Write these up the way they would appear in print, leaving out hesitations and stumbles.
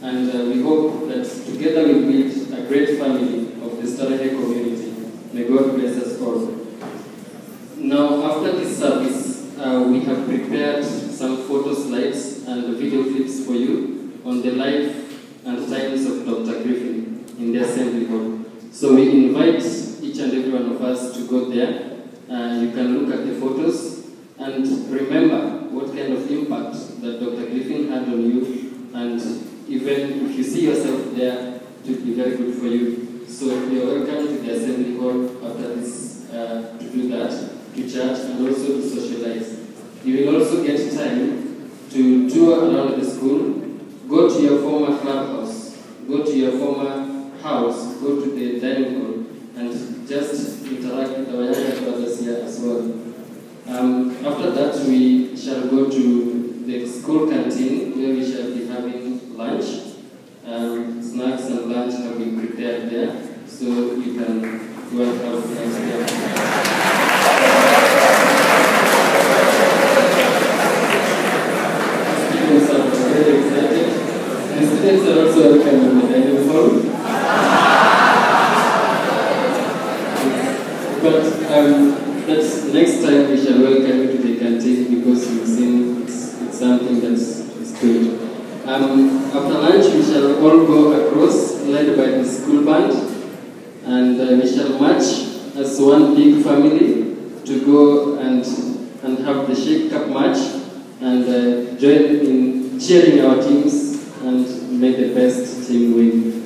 And we hope that together we build a great family of the Starehe community. May God bless us all. Now, after this service, we have prepared some photo slides and video clips for you on the life and times of Dr. Griffin in the Assembly Hall. So we invite each and every one of us to go there. You can look at the photos and remember what kind of impact that Dr. Griffin had on you, and even if you see yourself there, it will be very good for you. So you are welcome to the Assembly Hall after this to do that, to chat and also to socialize. You will also get time to tour around the school, go to your former clubhouse, go to your former house, go to the dining hall, and just interact with our younger brothers here as well. After that, we shall go to the school canteen where we shall be having lunch. Snacks and lunch have been prepared there, so you can go and have lunch there. Students are very excited. The students are also welcome in the dining hall. But that's next time we shall welcome you to the canteen, because you've seen it's something that's good. After lunch, we shall all go across, led by the school band, and we shall march as one big family to go and have the Shake Cup match and join in cheering our teams and make the best team win.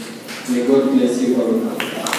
May God bless you all.